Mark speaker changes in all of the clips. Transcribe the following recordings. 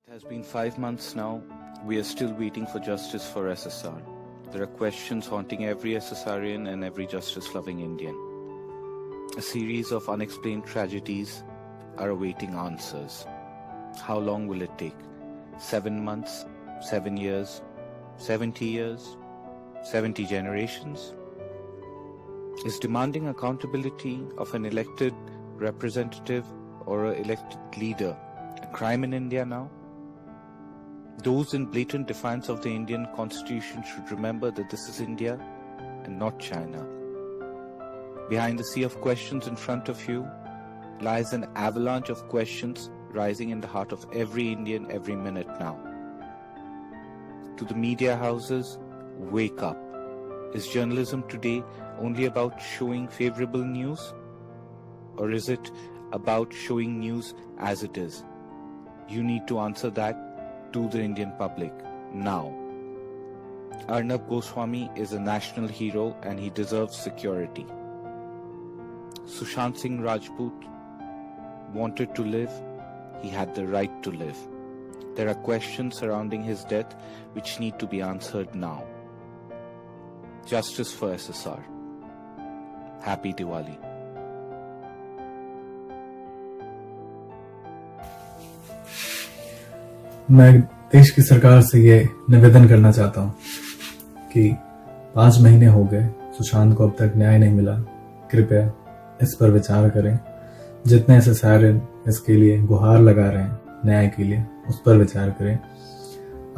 Speaker 1: It has been 5 months now. We are still waiting for justice for SSR. There are questions haunting every SSRian and every justice-loving Indian. A series of unexplained tragedies are awaiting answers. How long will it take? 7 months? 7 years? 70 years? 70 generations? Is demanding accountability of an elected representative or an elected leader a crime in India now? Those in blatant defiance of the Indian Constitution should remember that this is India and not China. Behind the sea of questions in front of you lies an avalanche of questions rising in the heart of every Indian every minute now. To the media houses, wake up. Is journalism today only about showing favorable news? Or is it about showing news as it is? You need to answer that to the Indian public now. Arnab Goswami is a national hero and he deserves security. Sushant Singh Rajput wanted to live. He had the right to live. There are questions surrounding his death which need to be answered now. Justice for SSR. Happy Diwali.
Speaker 2: मैं देश की सरकार से ये निवेदन करना चाहता हूँ कि 5 महीने हो गए सुशांत को अब तक न्याय नहीं मिला। कृपया इस पर विचार करें। जितने एसएसआर इसके लिए गुहार लगा रहे हैं न्याय के लिए, उस पर विचार करें।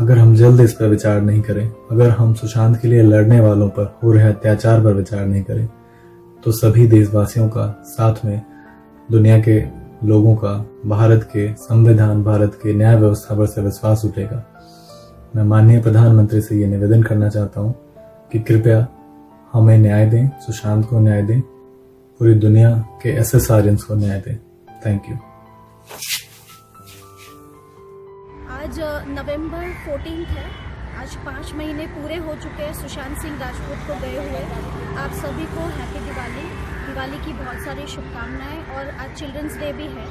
Speaker 2: अगर हम जल्द इस पर विचार नहीं करें, अगर हम सुशांत के लिए लड़ने वालों पर हो रहे अत्याचार पर विचार नहीं करें, तो सभी देशवासियों का, साथ में दुनिया के लोगों का भारत के संविधान, भारत के न्याय व्यवस्था पर से विश्वास उठेगा। मैं माननीय प्रधानमंत्री से ये निवेदन करना चाहता हूँ कि कृपया हमें न्याय दें, सुशांत को न्याय दें, पूरी दुनिया के एसएसआरियंस को न्याय दें। Thank you.
Speaker 3: आज नवंबर 14 है। आज 5 महीने पूरे हो चुके हैं सुशांत सिंह राजपूत को गए हुए। आप सभी को हैप्पी दिवाली। दिवाली की बहुत सारी शुभकामनाएं। और आज चिल्ड्रंस डे भी है।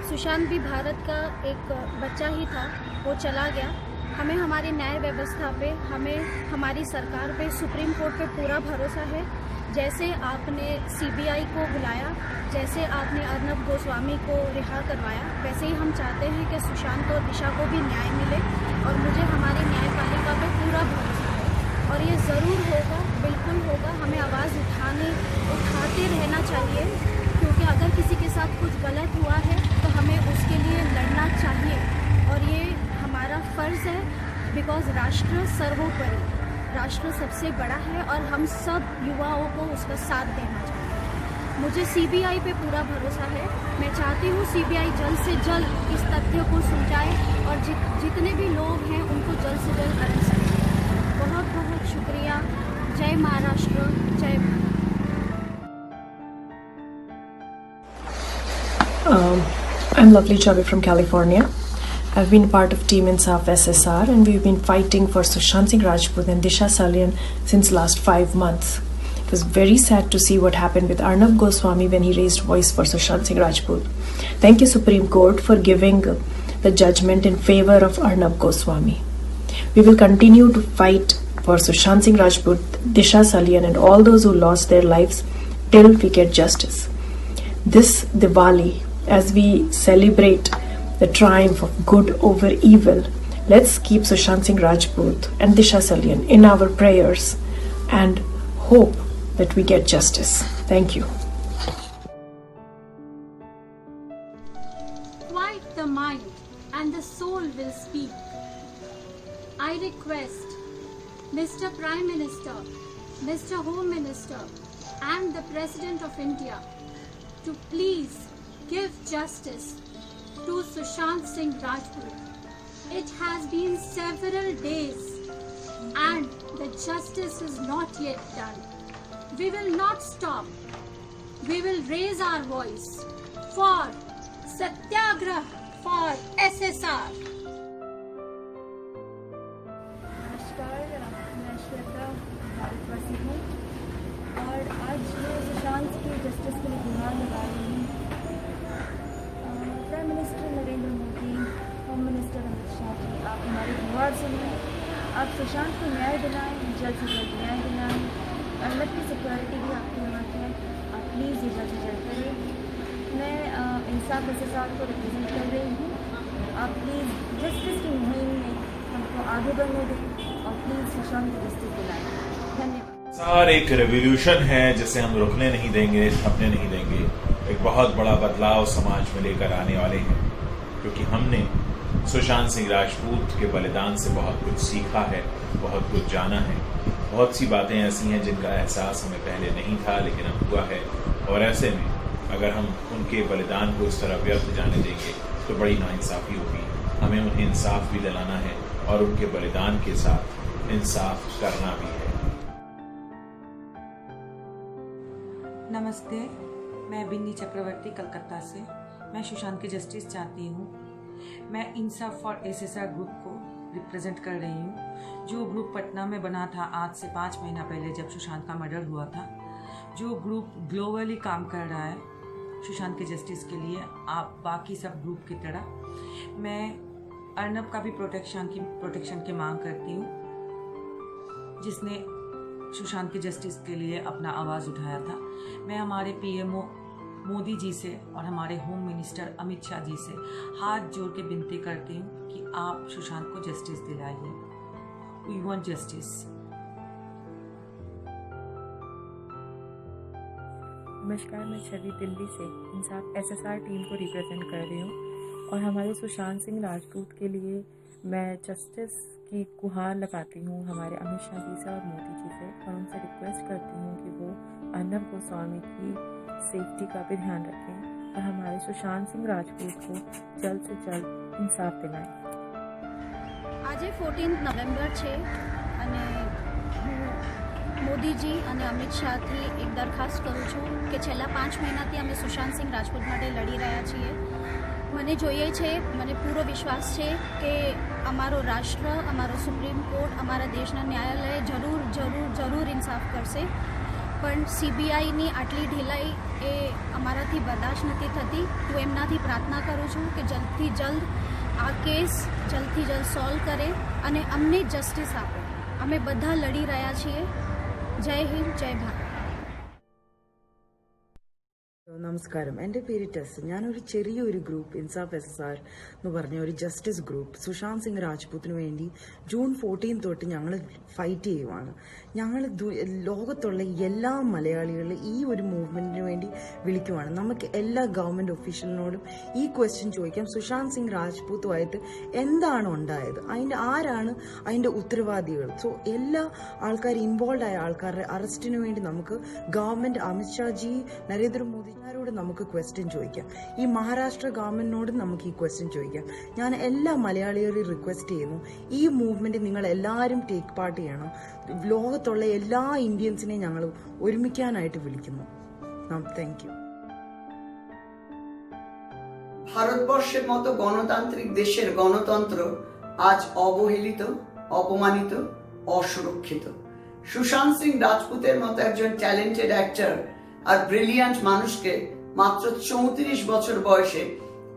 Speaker 3: सुशांत भी भारत का एक बच्चा ही था, वो चला गया। हमें हमारी न्याय व्यवस्था पे, हमें हमारी सरकार पे, सुप्रीम कोर्ट पे पूरा भरोसा है। जैसे आपने सीबीआई को बुलाया, जैसे आपने अर्नब गोस्वामी को रिहा करवाया, वैसे ही हम चाहते हैं कि सुशांत और दिशा को भी न्याय मिले। और मुझे हमारी न्यायपालिका पे पूरा भरोसा है और ये ज़रूर होगा, बिल्कुल होगा। हमें आवाज़ उठाते रहना चाहिए, क्योंकि अगर किसी के साथ कुछ गलत हुआ है तो हमें उसके लिए लड़ना चाहिए और ये हमारा फ़र्ज़ है। बिकॉज़ राष्ट्र सर्वोपरि, राष्ट्र सबसे बड़ा है और हम सब युवाओं को उसका साथ देना चाहिए। मुझे सीबीआई पे पूरा भरोसा है। मैं चाहती हूँ सीबीआई जल्द से जल्द इस तथ्य को सुलझाए और जितने भी लोग हैं उनको जल्द से जल्द अरेस्ट करें। बहुत बहुत शुक्रिया। जय महाराष्ट्र, जय Bharat.
Speaker 4: I'm Lovely Chavi from California. I've been part of Team Insaf SSR and we've been fighting for Sushant Singh Rajput and Disha Salian since last 5 months. It was very sad to see what happened with Arnab Goswami when he raised voice for Sushant Singh Rajput. Thank you Supreme Court for giving the judgment in favor of Arnab Goswami. We will continue to fight for Sushant Singh Rajput, Disha Salian and all those who lost their lives till we get justice. This Diwali, as we celebrate the triumph of good over evil, let's keep Sushant Singh Rajput and Disha Salian in our prayers and hope that we get justice. Thank you.
Speaker 5: Quiet the mind and the soul will speak. I request Mr. Prime Minister, Mr. Home Minister and the President of India to please give justice to Sushant Singh Rajput. It has been several days and the justice is not yet done. We will not stop. We will raise our voice for Satyagrah for SSR.
Speaker 3: नमस्कार, मैं श्वेता भारतवासी हूँ और आज मैं सुशांत की justice के लिए गुहार लगा रही हूँ। Prime minister Narendra Modi, home minister Amit
Speaker 6: बात सुनिए, आप सुशांत को न्याय दिलाएं, जल्द से जल्द न्याय दिलाएं। अर्नब की सिक्योरिटी भी आपके हाथ है, आप प्लीज़ ये जल्द से जल्द करें। मैं इंसाफ एसएसआर को रिप्रेजेंट कर रही हूँ। आप प्लीज़ जस्टिस की मुहिम में हमको आगे बढ़ने दें और प्लीज़ सुशांत को जस्टिस दिलाएं। धन्यवाद।
Speaker 7: सर, एक रेवोल्यूशन है जिसे हम रुकने नहीं देंगे, थमने नहीं देंगे। एक बहुत बड़ा बदलाव समाज में लेकर आने वाले हैं, क्योंकि हमने सुशांत सिंह राजपूत के बलिदान से बहुत कुछ सीखा है, बहुत कुछ जाना है। बहुत सी बातें ऐसी हैं जिनका एहसास हमें पहले नहीं था, लेकिन अब हुआ है। और ऐसे में अगर हम उनके बलिदान को इस तरह व्यर्थ जाने देंगे तो बड़ी नाइंसाफ़ी होगी। हमें उन्हें इंसाफ भी दिलाना है और उनके बलिदान के साथ इंसाफ करना भी है।
Speaker 8: नमस्ते, मैं बिन्नी चक्रवर्ती कलकत्ता से। मैं सुशांत की जस्टिस चाहती हूँ। मैं इंसाफ फॉर एसएसआर ग्रुप को रिप्रेजेंट कर रही हूँ, जो ग्रुप पटना में बना था आज से 5 महीना पहले जब सुशांत का मर्डर हुआ था। जो ग्रुप ग्लोबली काम कर रहा है सुशांत के जस्टिस के लिए, आप बाकी सब ग्रुप की तरह। मैं अर्नब का भी प्रोटेक्शन की मांग करती हूँ, जिसने सुशांत के जस्टिस के लिए अपना आवाज़ उठाया था। मैं हमारे पीएमओ मोदी जी से और हमारे होम मिनिस्टर अमित शाह जी से हाथ जोड़ के विनती करती हूँ कि आप सुशांत को जस्टिस दिलाइए। We want justice.
Speaker 6: नमस्कार, मैं छवि दिल्ली से इंसाफ एसएसआर टीम को रिप्रेजेंट कर रही हूँ और हमारे सुशांत सिंह राजपूत के लिए मैं जस्टिस की गुहार लगाती हूँ हमारे अमित शाह जी से और मोदी जी से, और उनसे रिक्वेस्ट करती हूँ कि वो अर्नब गोस्वामी की सेफ्टी का भी ध्यान रखें और हमारे सुशांत सिंह राजपूत को जल्द से जल्द इंसाफ दिलाएं।
Speaker 3: આજે 14 નવેમ્બર છે અને હું મોદીજી અને અમિત શાહથી એક દરખાસ્ત કરું છું કે છેલ્લા 5 મહિનાથી અમે સુશાંત સિંહ રાજપૂત માટે લડી રહ્યા છીએ। મને જોઈએ છે, મને પૂરો વિશ્વાસ છે કે અમારો રાષ્ટ્ર, અમારો સુપ્રીમ કોર્ટ, અમારા દેશના ન્યાયાલય જરૂર જરૂર જરૂર ઇન્સાફ કરશે, પણ સીબીઆઈની આટલી ઢીલાઈ એ અમારાથી બર્દાશ્ત નથી થતી। હું એમનાથી પ્રાર્થના કરું છું કે જલ્દથી જલ્દ આ કેસ જલ્દથી જલ્દ સોલ્વ કરે અને અમને જસ્ટિસ આપે। અમે બધા લડી રહ્યા છીએ। જય હિન્દ, જય ભારત।
Speaker 9: നമസ്കാരം, എൻ്റെ പേര് ടെസ്। ഞാനൊരു ചെറിയൊരു ഗ്രൂപ്പ് ഇൻസാഫ് എസ്എസ്ആർ എന്ന് പറഞ്ഞ ഒരു ജസ്റ്റിസ് ഗ്രൂപ്പ് സുശാന്ത് സിംഗ് രാജ്പൂത്തിന് വേണ്ടി ജൂൺ 14 തൊട്ട് ഞങ്ങൾ ഫൈറ്റ് ചെയ്യുവാണ്। ഞങ്ങൾ ലോകത്തുള്ള എല്ലാ മലയാളികളും ഈ ഒരു മൂവ്മെന്റിന് വേണ്ടി വിളിക്കുവാണ്। നമുക്ക് എല്ലാ ഗവൺമെന്റ് ഒഫീഷ്യലിനോടും ഈ ക്വസ്റ്റ്യൻ ചോദിക്കാം, സുശാന്ത് സിംഗ് രാജ്പൂത്തുമായിട്ട് എന്താണ് ഉണ്ടായത്, ആരാണ് അതിന്റെ ഉത്തരവാദികൾ। സോ എല്ലാ ആൾക്കാരും ഇൻവോൾവ് ആയ ആൾക്കാരുടെ അറസ്റ്റിന് വേണ്ടി നമുക്ക് ഗവൺമെന്റ് അമിത്ഷാജി, നരേന്ദ്രമോദി ോട് നമുക്ക് ക്വസ്റ്റ്യൻ ചോദിക്കാം। ഈ മഹാരാഷ്ട്ര ഗവൺമെന്റിനോടും നമുക്ക് ഈ ക്വസ്റ്റ്യൻ ചോദിക്കാം। ഞാൻ എല്ലാ മലയാളികളെയും റിക്വസ്റ്റ് ചെയ്യുന്നു, ഈ മൂവ്മെന്റ് നിങ്ങൾ എല്ലാവരും ടേക്ക് പാർട്ട് ചെയ്യണം। ലോകത്തുള്ള എല്ലാ ഇന്ത്യൻസിനെയും ഞങ്ങൾ ഒരുമിക്കാനായിട്ട് വിളിക്കുന്നു। Thank you.
Speaker 10: ভারতবর্ষের মতো গণতান্ত্রিক দেশের গণতন্ত্র আজ অবহেলিত, অপমানিত, অসুরক্ষিত। সুশান্ত সিং রাজপুতের মতো একজন ট্যালেন্টেড অ্যাক্টর আর ব্রিলিয়ান্ট মানুষকে মাত্র 34 বছর বয়সে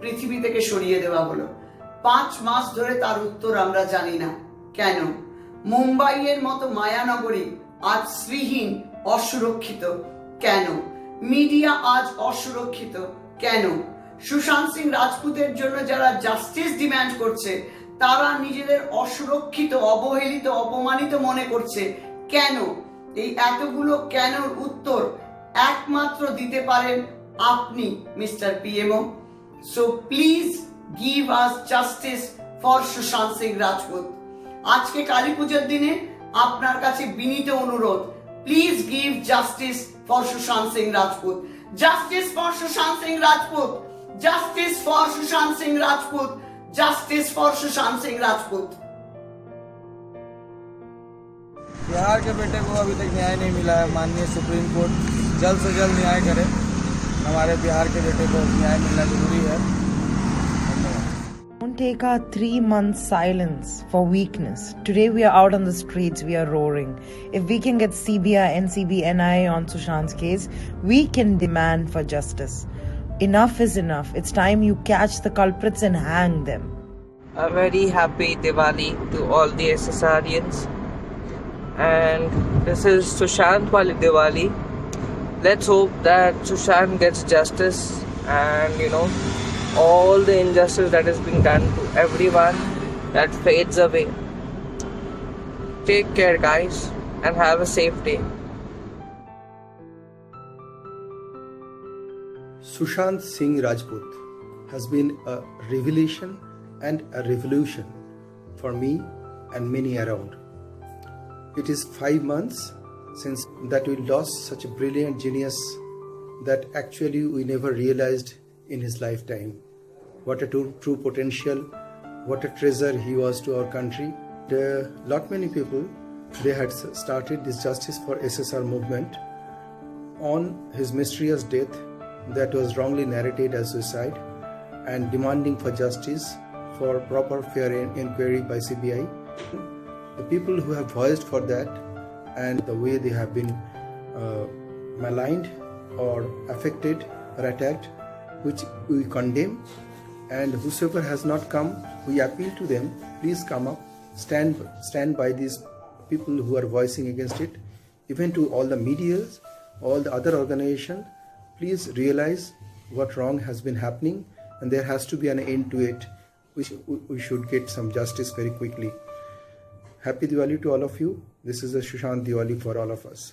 Speaker 10: পৃথিবী থেকে সরিয়ে দেওয়া হলো। 5 মাস ধরে তার উত্তর আমরা জানি না। কেন? মুম্বাইয়ের মতো মায়ানগরী আজ শ্রীহীন, অসুরক্ষিত কেন? মিডিয়া আজ অসুরক্ষিত কেন? সুশান্ত সিং রাজপুতের জন্য যারা জাস্টিস ডিমান্ড করছে তারা নিজেদের অসুরক্ষিত, অবহেলিত, অপমানিত মনে করছে কেন? এই এতগুলো কেনর উত্তর একমাত্র দিতে পারেন আপনি, mister PMO. So please give us justice for Sushant Singh Rajput. আজকে কালী পুজোর দিনে আপনার কাছে বিনীত অনুরোধ, please give justice for Sushant Singh Rajput. Justice for Sushant Singh Rajput. Justice for Sushant Singh Rajput. Justice for Sushant Singh Rajput.
Speaker 11: Bihar के बेटे को अभी तक न्याय नहीं मिला है। माननीय सुप्रीम कोर्ट जल्द से जल्द न्याय करे। हमारे बिहार के बेटे को न्याय मिलना जरूरी है।
Speaker 12: Don't take our 3 months silence for weakness. Today we are out on the streets, we are roaring. If we can get CBI, NCB, NIA on Sushant's case, we can demand for justice. Enough is enough. It's time you catch the culprits and hang them.
Speaker 13: A very happy Diwali to all the SSRians. And this is Sushant wali Diwali. Let's hope that Sushant gets justice and all the injustice that is being done to everyone, that fades away. Take care, guys, and have a safe day.
Speaker 14: Sushant Singh Rajput has been a revelation and a revolution for me and many around. It is 5 months since that we lost such a brilliant genius that actually we never realized in his lifetime. What a true potential, what a treasure he was to our country. Lot many people, they had started this Justice for SSR movement on his mysterious death that was wrongly narrated as suicide, and demanding for justice, for proper fair inquiry by CBI. The people who have voiced for that and the way they have been maligned or affected or attacked, which we condemn, and whosoever has not come, we appeal to them, please come up, stand by these people who are voicing against it. Even to all the medias, all the other organizations, please realize what wrong has been happening, and there has to be an end to it. We should get some justice very quickly. Happy Diwali to all of you. This is a Sushant Diwali for all of us.